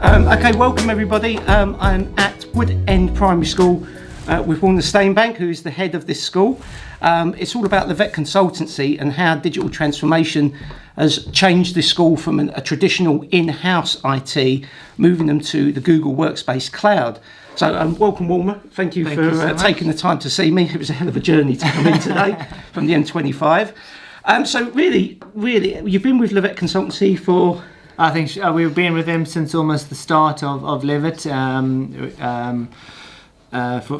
Okay, welcome everybody. I'm at Wood End Primary School with Warner Steinbank, who is the head of this school. It's all about Levett Consultancy and how digital transformation has changed this school from a traditional in-house IT, moving them to the Google Workspace cloud. So welcome, Warner. Thank you for taking the time to see me. It was a hell of a journey to come in today from the M25. So really, you've been with Levett Consultancy for... I think we've been with them since almost the start of Levett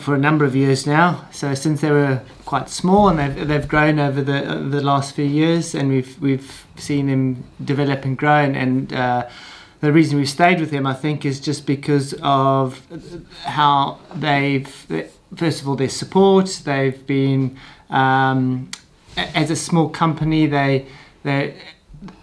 for a number of years now. So since they were quite small, and they've grown over the last few years, and we've seen them develop and grow. And the reason we've stayed with them, I think, is just because of how first of all, their support. They've been as a small company, they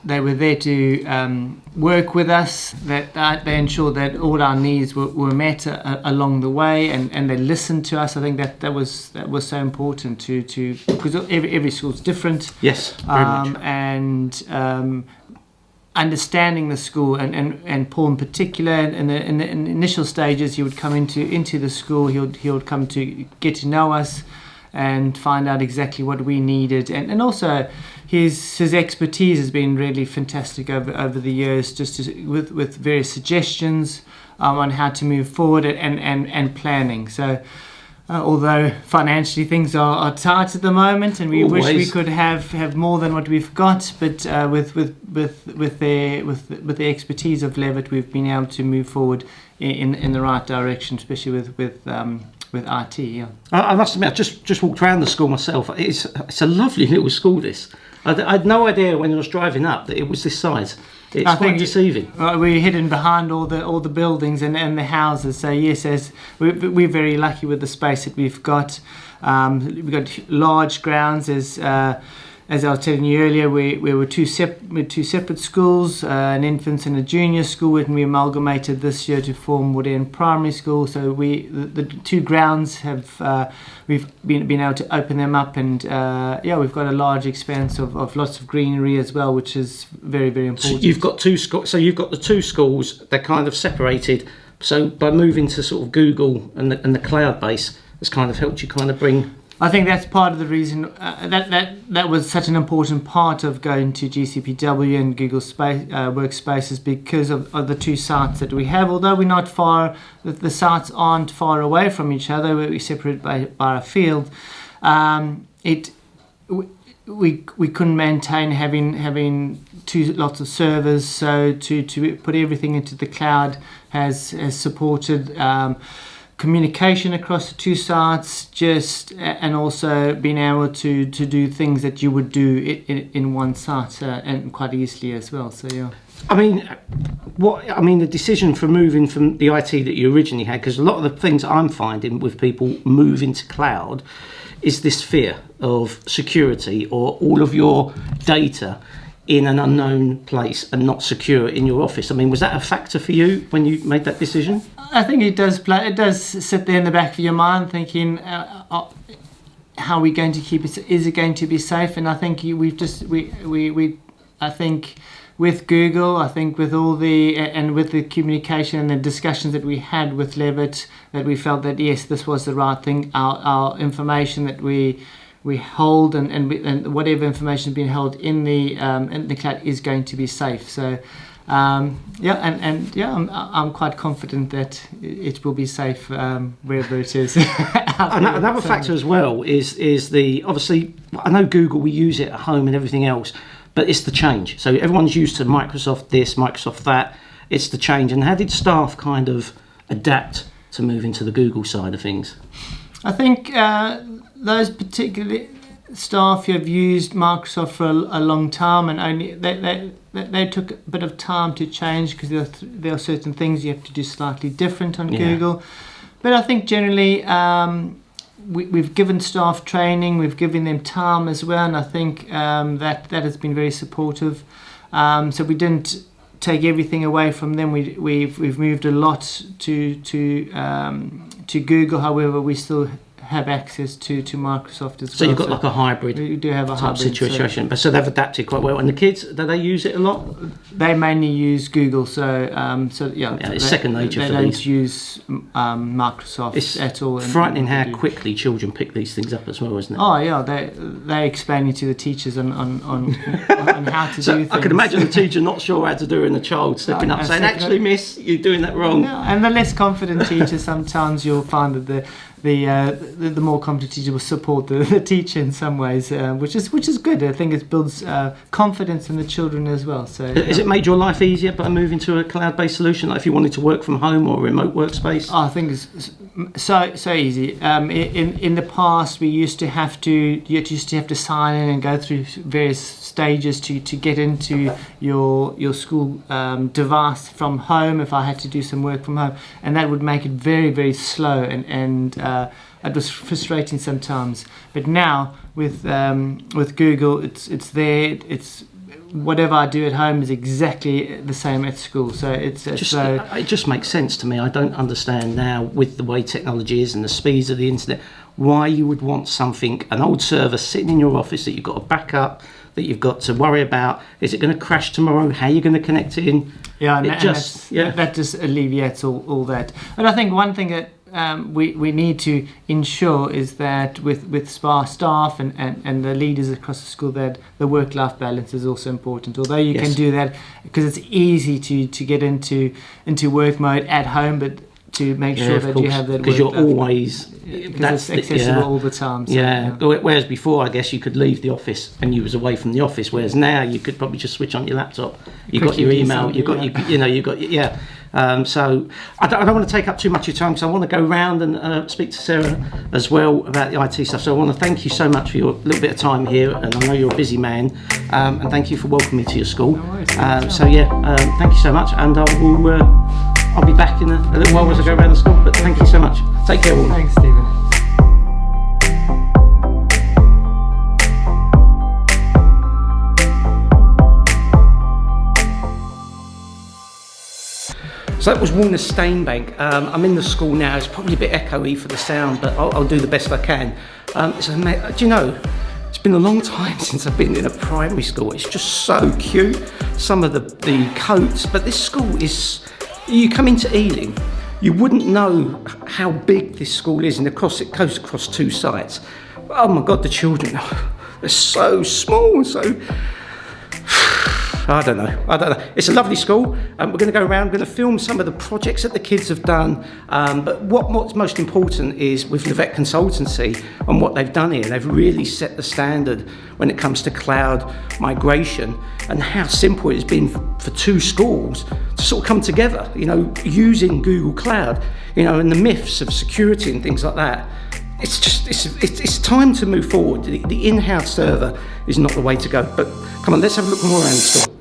were there to work with us. That they ensured that all our needs were met along the way, and they listened to us. I think that was so important to because every school's different. Yes, very much. And understanding the school, and Paul in particular, in the initial stages, he would come into the school. He would come to get to know us and find out exactly what we needed, and also his expertise has been really fantastic over the years, just with various suggestions on how to move forward and planning. So although financially things are tight at the moment, and we wish we could have more than what we've got, but with the expertise of Levett, we've been able to move forward in the right direction, especially with IT. Yeah. I must admit, I just walked around the school myself. It's a lovely little school. This I had no idea when I was driving up that it was this size. It's quite deceiving. We're hidden behind all the buildings and the houses. So yes, we're very lucky with the space that we've got. We've got large grounds. As I was telling you earlier, we were two separate schools, an infants and a junior school, and we amalgamated this year to form Wood End Primary School. So the two grounds we've been able to open them up, and we've got a large expanse of lots of greenery as well, which is very, very important. So you've got two schools. So you've got the two schools. They're kind of separated. So by moving to sort of Google and the cloud base, it's kind of helped you kind of bring. I think that's part of the reason that was such an important part of going to GCPW and Google Workspaces, because of the two sites that we have. Although we're not far, the sites aren't far away from each other. We're separated by a field. We couldn't maintain having lots of servers. So to put everything into the cloud has supported communication across the two sites, and also being able to do things that you would do in one site and quite easily as well. So yeah. I mean, the decision for moving from the IT that you originally had, because a lot of the things I'm finding with people moving to cloud is this fear of security, or all of your data in an unknown place and not secure in your office. I mean, was that a factor for you when you made that decision? I think it does play. It does sit there in the back of your mind, thinking, how are we going to keep it? Is it going to be safe? And I think I think with Google, I think with all with the communication and the discussions that we had with Levett, that we felt that yes, this was the right thing. Our information that we hold and whatever information is being held in the cloud is going to be safe. So I'm quite confident that it will be safe wherever it is. Another factor as well is obviously, I know Google, we use it at home and everything else, but it's the change. So everyone's used to Microsoft this, Microsoft that. It's the change. And how did staff kind of adapt to moving to the Google side of things? I think those particular staff who have used Microsoft for a long time, and only they took a bit of time to change, because there are certain things you have to do slightly different on Google. But I think generally we've given staff training, we've given them time as well, and I think that has been very supportive. So we didn't take everything away from them. We've moved a lot to Google. However, we still have access to Microsoft as well. So you've got like a hybrid we do have a type hybrid situation, but so they've adapted quite well. And the kids, do they use it a lot? They mainly use Google, so It's second nature they for don't these. use Microsoft It's at all. frightening how quickly children pick these things up as well, isn't it? Oh yeah, they're explaining to the teachers on how to do things. I can imagine the teacher not sure how to do it and the child stepping up saying, actually miss, you're doing that wrong. Yeah, and the less confident teacher, sometimes you'll find that the more competent teacher will support the teacher in some ways, which is good. I think it builds confidence in the children as well. So has it made your life easier by moving to a cloud-based solution, like if you wanted to work from home or a remote workspace? I think it's so easy. In the past, you used to have to sign in and go through various stages to get into your school device from home. If I had to do some work from home, and that would make it very, very slow and it was frustrating sometimes. But now with Google, it's there. It's whatever I do at home is exactly the same at school. So it just makes sense to me. I don't understand now, with the way technology is and the speeds of the internet, why you would want an old server sitting in your office that you've got to back up, that you've got to worry about. Is it going to crash tomorrow? How are you going to connect it in? Yeah, that just alleviates all that. And I think one thing that we need to ensure is that with staff and the leaders across the school, that the work-life balance is also important. Although you can do that because it's easy to get into work mode at home, but to make sure that you have that, because you're always that's accessible all the time. So, Whereas before, I guess you could leave the office and you was away from the office. Whereas now you could probably just switch on your laptop. You got your email. You got So I don't want to take up too much of your time, because I want to go round and speak to Sarah as well about the IT stuff. So I want to thank you so much for your little bit of time here, and I know you're a busy man, and thank you for welcoming me to your school. No worries, thank you so much, and I'll be back in a little while as I go around the school. But thank you so much. Take care, all. Thanks, Stephen. So that was Warner Steinbank. I'm in the school now. It's probably a bit echoey for the sound, but I'll do the best I can. Do you know, it's been a long time since I've been in a primary school. It's just so cute. Some of the coats, but this school is, you come into Ealing, you wouldn't know how big this school is, and it goes across 2 sites. Oh my God, the children, they're so small, so I don't know. It's a lovely school. We're going to go around, we're going to film some of the projects that the kids have done. But what's most important is with Levett Consultancy and what they've done here. They've really set the standard when it comes to cloud migration, and how simple it has been for 2 schools to sort of come together, using Google Cloud, and the myths of security and things like that. It's time to move forward. The in-house server is not the way to go. But come on, let's have a look more around the store.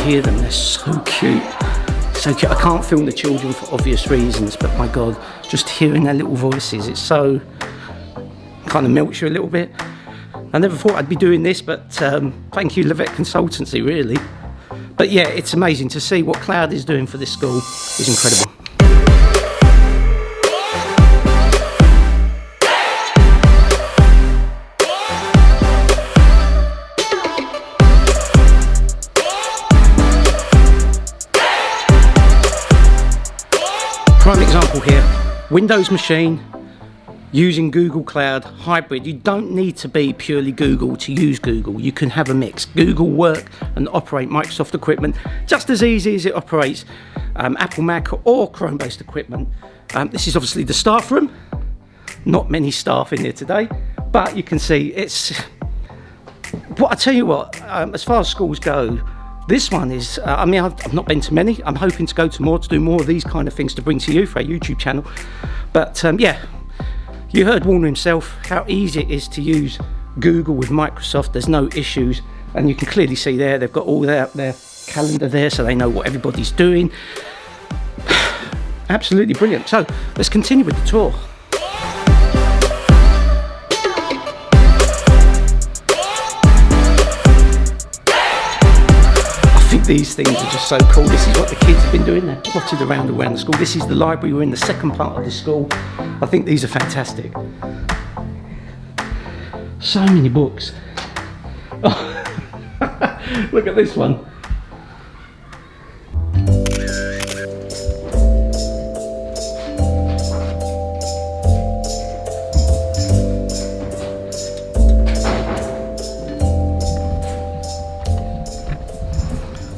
Hear them, they're so cute. So cute. I can't film the children for obvious reasons, but my God, just hearing their little voices, it's so kind of melts you a little bit. I never thought I'd be doing this, but thank you, Levett Consultancy, really. But yeah, it's amazing to see what cloud is doing for this school. It's incredible. Prime example here, Windows machine using Google Cloud hybrid. You don't need to be purely Google to use Google. You can have a mix. Google work and operate Microsoft equipment just as easy as it operates Apple Mac or Chrome based equipment. This is obviously the staff room. Not many staff in here today, but you can see it's what I tell you what, as far as schools go, this one is, I've not been to many. I'm hoping to go to more, to do more of these kind of things to bring to you for our YouTube channel. But yeah, you heard Warner himself, how easy it is to use Google with Microsoft. There's no issues. And you can clearly see there, they've got all their calendar there, so they know what everybody's doing. Absolutely brilliant. So let's continue with the tour. These things are just so cool. This is what the kids have been doing. They're plotted around the school. This is the library. We're in the second part of the school. I think these are fantastic. So many books. Oh, look at this one.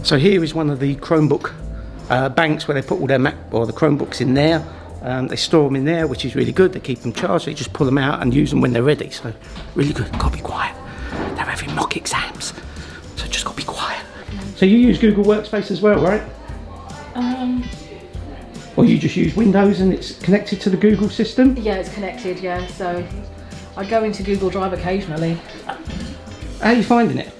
So here is one of the Chromebook banks where they put all their Mac or the Chromebooks in there. They store them in there, which is really good. They keep them charged. So you just pull them out and use them when they're ready. So really good. Got to be quiet. They're having mock exams, so just got to be quiet. So you use Google Workspace as well, right? Or you just use Windows and it's connected to the Google system? Yeah, it's connected. Yeah, so I go into Google Drive occasionally. How are you finding it?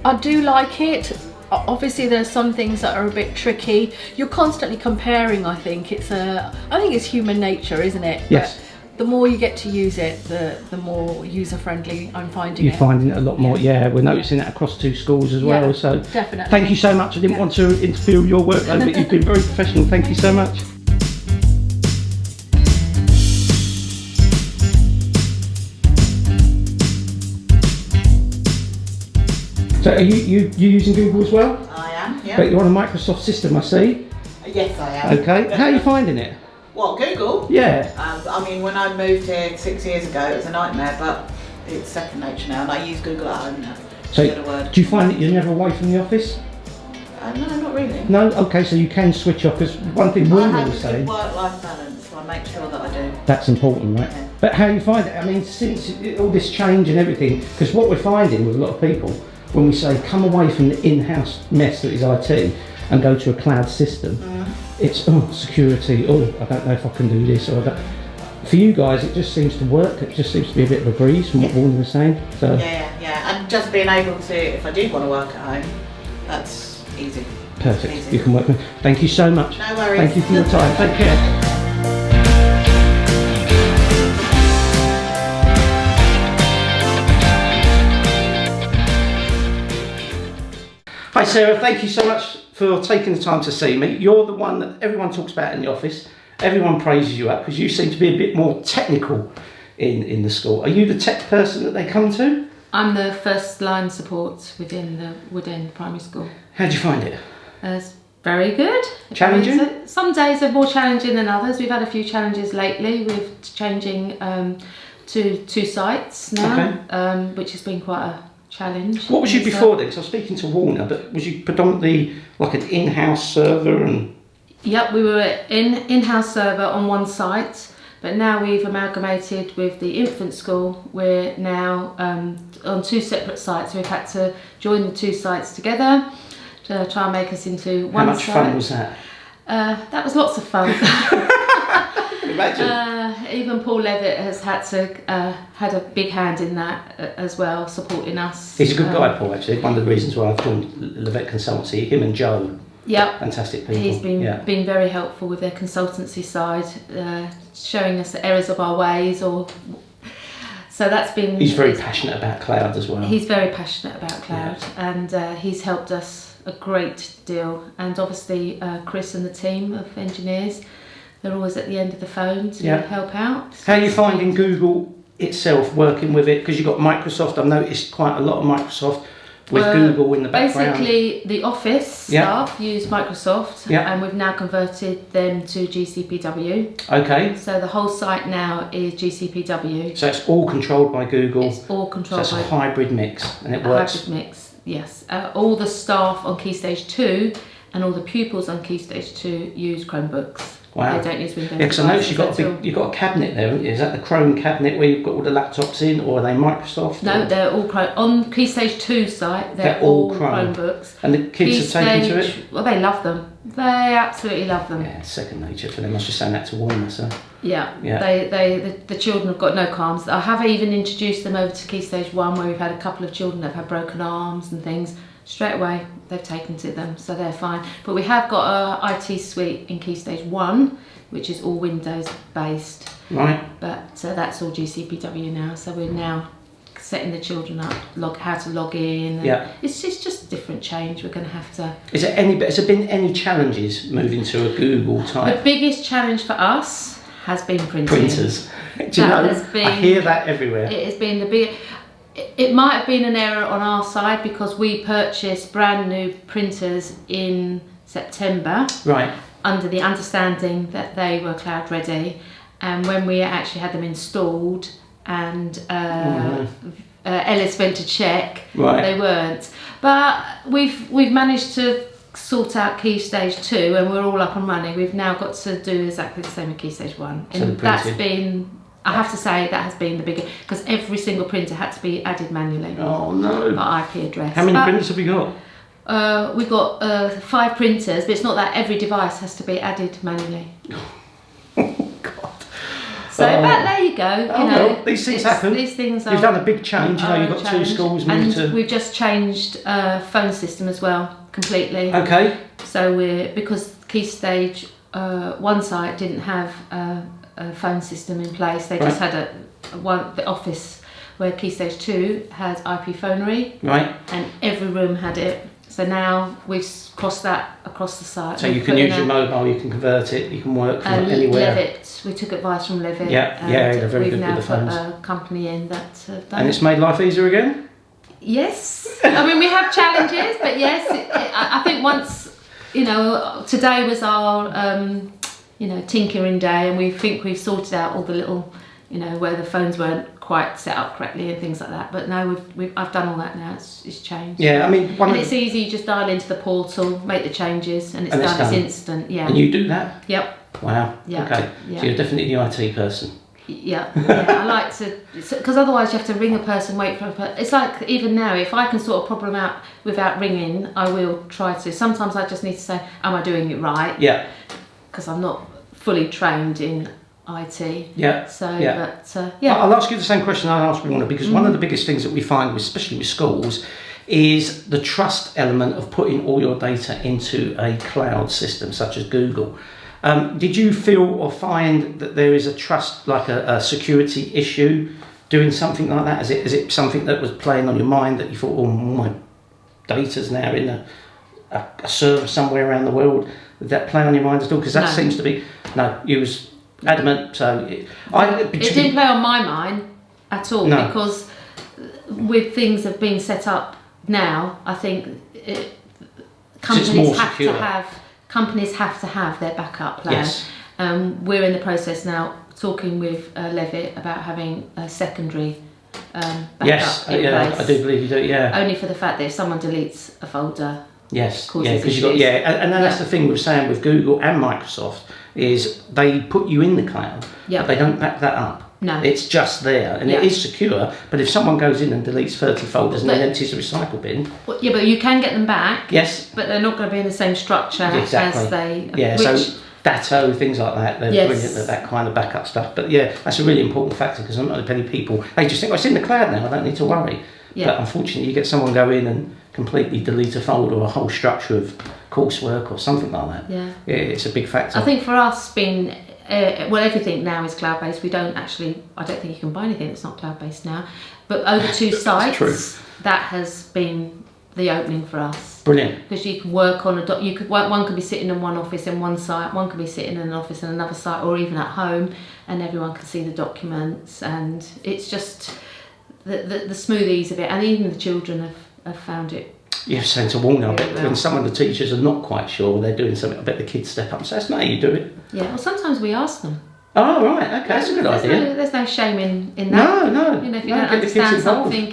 I do like it. Obviously, there's some things that are a bit tricky. You're constantly comparing. I think it's human nature, isn't it? Yes. But the more you get to use it, the more user-friendly I'm finding it. You're finding it a lot more. Yeah, we're noticing that across 2 schools as well. So definitely. Thank you so much. I didn't want to interfere with your workload, but you've been very professional. Thank you so much. So are you using Google as well? I am, yeah. But you're on a Microsoft system, I see. Yes, I am. Okay. How are you finding it? What, Google? Yeah. I mean, when I moved here 6 years ago, it was a nightmare, but it's second nature now, and I use Google at home now. So do you find that you're never away from the office? No, not really. No? Okay, so you can switch off, because one thing Warner I have was a good saying... work-life balance, so I make sure that I do. That's important, right? Yeah. But how you find it? I mean, since all this change and everything, because what we're finding with a lot of people, when we say come away from the in-house mess that is IT and go to a cloud system, it's security, I don't know if I can do this, or that. For you guys, it just seems to work. It just seems to be a bit of a breeze from what Warner was saying. So Yeah, and just being able to, if I do want to work at home, that's easy. perfect. Easy. You can work with. Thank you so much. No worries. Thank you for your time. Take care. Hi Sarah, thank you so much for taking the time to see me. You're the one that everyone talks about in the office. Everyone praises you up because you seem to be a bit more technical in the school. Are you the tech person that they come to? I'm the first line support within the Woodend Primary School. How do you find it? It's very good. Challenging? Some days are more challenging than others. We've had a few challenges lately with changing to 2 sites now, Okay. which has been quite a challenge. What was you before then? Because I was speaking to Warner, but was you predominantly like an in-house server and... Yep, we were in-house server on one site, but now we've amalgamated with the infant school. We're now on 2 separate sites. We've had to join the 2 sites together to try and make us into one site. How much fun was that? That was lots of fun. Imagine. Even Paul Levett has had a big hand in that as well, supporting us. He's a good guy, Paul, actually. One of the reasons why I've joined Levett Consultancy, him and Joe. Yep. Fantastic people. He's been very helpful with their consultancy side, showing us the errors of our ways, so that's been... He's very passionate about cloud as well. He's very passionate about cloud, and he's helped us a great deal. And obviously Chris and the team of engineers, they're always at the end of the phone to help out. How are you finding Google itself working with it? Because you've got Microsoft. I've noticed quite a lot of Microsoft with Google in the background. Basically, the office staff use Microsoft, and we've now converted them to GCPW. Okay. So the whole site now is GCPW. So it's all controlled by Google. It's all controlled so by... it's a hybrid mix, and it works. Hybrid mix, yes. All the staff on Key Stage 2 and all the pupils on Key Stage 2 use Chromebooks. Wow. They don't use Windows. Yeah, because I noticed you've got a cabinet there, haven't you? Is that the Chrome cabinet where you've got all the laptops in, or are they Microsoft? No, they're all Chrome. On Key Stage 2 site, they're all Chromebooks. And the kids are taken to it? Well, they love them. They absolutely love them. Yeah, it's second nature for them. I was just saying that to Warner, so... Yeah. The children have got no qualms. I have even introduced them over to Key Stage 1, where we've had a couple of children that have had broken arms and things. Straight away, they've taken to them, so they're fine. But we have got a IT suite in Key Stage 1, which is all Windows based. Right. But that's all GCPW now, so we're now setting the children up, how to log in. Yeah. It's just different change. We're going to have to. Has there been any challenges moving to a Google The type? biggest challenge for us has been printing. Printers. Do you know? I hear that everywhere. It has been the big. It might have been an error on our side because we purchased brand new printers in September. Right. Under the understanding that they were cloud ready, and when we actually had them installed and Ellis went to check, right. They weren't. But we've managed to sort out Key Stage 2 and we're all up and running. We've now got to do exactly the same with Key Stage 1. So And that's been, I have to say, that has been the biggest, because every single printer had to be added manually. Oh no. By IP address. How many printers have we got? We've got 5 printers, but it's not that every device has to be added manually. Oh God. So, but there you go. You know, well, these things happen. These things are. You've done a big change. You know, you've got challenge. 2 schools moved to. And we've just changed phone system as well, completely. Okay. So because Key Stage 1 site didn't have a phone system in place, they just had the office where Key Stage 2 has IP phonery. Right. And every room had it. So now we've crossed that across the site. So you can use your mobile, you can convert it, you can work from anywhere. Levett, we took advice from Levett. Yeah, they're very good with the phones. We've now put a company in that done. And it's made life easier again? Yes. I mean, we have challenges, but yes, I think once, you know, today was our, tinkering day, and we think we've sorted out all the little, where the phones weren't quite set up correctly and things like that. But no, I've done all that now. It's changed. Yeah, I mean, it's easy. You just dial into the portal, make the changes, and it's done. It's instant. Yeah. And you do that? Yep. Wow. Yeah. Okay. Yeah. So you're definitely the IT person. Yeah. I like to, because otherwise you have to ring a person, wait for a person. It's like even now, if I can sort a problem out without ringing, I will try to. Sometimes I just need to say, "Am I doing it right?" Yeah. Because I'm not fully trained in IT. Yeah. So, yeah. But yeah. I'll ask you the same question I asked Rhona, because one of the biggest things that we find, especially with schools, is the trust element of putting all your data into a cloud system such as Google. Did you feel or find that there is a trust, like a security issue, doing something like that? Is it something that was playing on your mind that you thought, oh, my data's now in a server somewhere around the world? Did that play on your mind at all? Because that seems to be, you was adamant. So it didn't play on my mind at all, because with things have been set up now, I think companies have to have their backup plan. Yes. We're in the process now talking with Levett about having a secondary backup in place. I do believe you do. Yeah. Only for the fact that if someone deletes a folder. Yes. Yeah, because you got and that's the thing we're saying with Google and Microsoft is they put you in the cloud, but they don't back that up. No. It's just there, and it is secure. But if someone goes in and deletes 30 folders and then empties the recycle bin, but you can get them back. Yes. But they're not going to be in the same structure as they. Yeah. So Datto, things like that, they're brilliant at that kind of backup stuff. But yeah, that's a really important factor, because not many people, they just think, it's in the cloud now, I don't need to worry. Yeah. But unfortunately, you get someone go in and completely delete a folder or a whole structure of coursework or something like that. Yeah. It's a big factor. I think for us, being everything now is cloud based. I don't think you can buy anything that's not cloud based now. But over 2 sites, that has been the opening for us. Brilliant. Because you can work on one could be sitting in one office in one site, one could be sitting in an office in another site, or even at home, and everyone can see the documents. And it's just the smooth ease of it, and even the children have found it. You've sent a warning. I bet when some of the teachers are not quite sure they're doing something, I bet the kids step up and say, that's not how you do it. Yeah, well, sometimes we ask them. Oh, right, okay, that's a good idea. There's no shame in that. No. If you don't understand something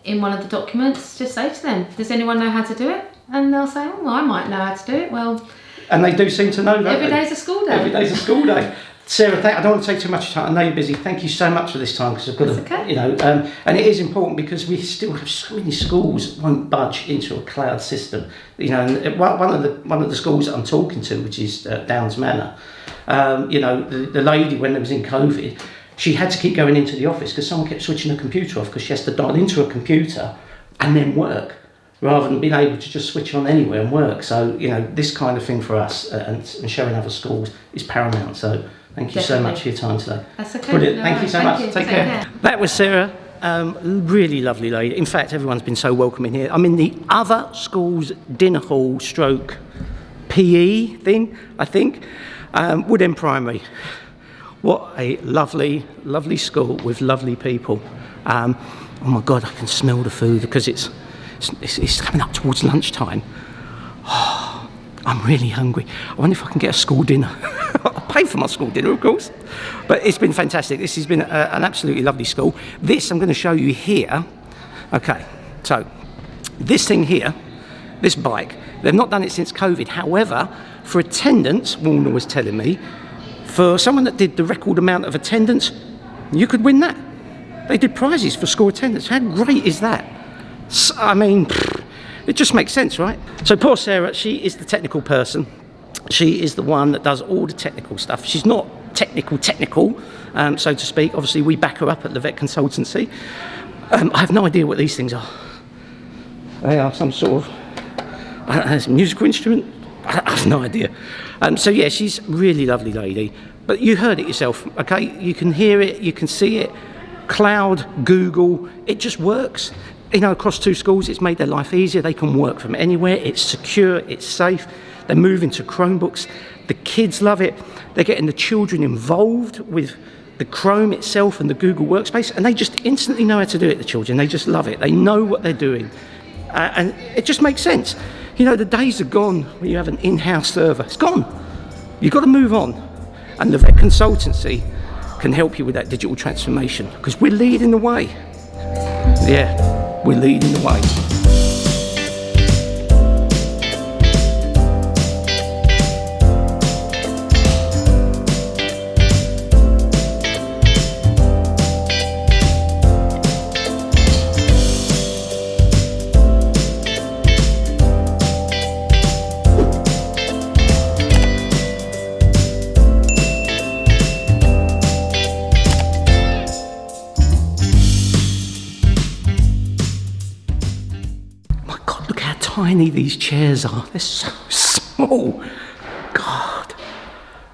in one of the documents, just say to them, does anyone know how to do it? And they'll say, oh, well, I might know how to do it. Well, and they do seem to know, don't they? Every day's a school day. Every day's a school day. Sarah, I don't want to take too much time. I know you're busy. Thank you so much for this time, because I've got to, and it is important because we still have so many schools that won't budge into a cloud system. And one of the schools that I'm talking to, which is Downs Manor, the lady, when it was in COVID, she had to keep going into the office because someone kept switching her computer off, because she has to dial into a computer and then work, rather than being able to just switch on anywhere and work. So, this kind of thing for us and showing other schools is paramount. So thank you so much for your time today. That's okay. Brilliant. Thank you so much. Take care. That was Sarah really lovely lady. In fact, everyone's been so welcoming here. I'm in the other school's dinner hall stroke PE thing, I think. Wood End Primary. What a lovely, lovely school with lovely people. Oh my God, I can smell the food because it's coming up towards lunchtime. Oh, I'm really hungry. I wonder if I can get a school dinner. I'll pay for my school dinner, of course. But it's been fantastic. This has been an absolutely lovely school. This I'm going to show you here. Okay, so this thing here, this bike, they've not done it since COVID. However, for attendance, Warner was telling me, for someone that did the record amount of attendance, you could win that. They did prizes for school attendance. How great is that? I mean, it just makes sense, right? So poor Sarah, she is the technical person. She is the one that does all the technical stuff. She's not technical, so to speak. Obviously, we back her up at Levett Consultancy. I have no idea what these things are. They are some sort of, I don't know, musical instrument? I have no idea. So yeah, she's a really lovely lady. But you heard it yourself, okay? You can hear it, you can see it. Cloud, Google, it just works. You know, across 2 schools, it's made their life easier. They can work from anywhere. It's secure, it's safe. They're moving to Chromebooks. The kids love it. They're getting the children involved with the Chrome itself and the Google Workspace, and they just instantly know how to do it, the children. They just love it. They know what they're doing. And it just makes sense. You know, the days are gone when you have an in-house server. It's gone. You've got to move on. And the Levett Consultancy can help you with that digital transformation because we're leading the way. Yeah, we're leading the way. Tiny these chairs are. They're so small.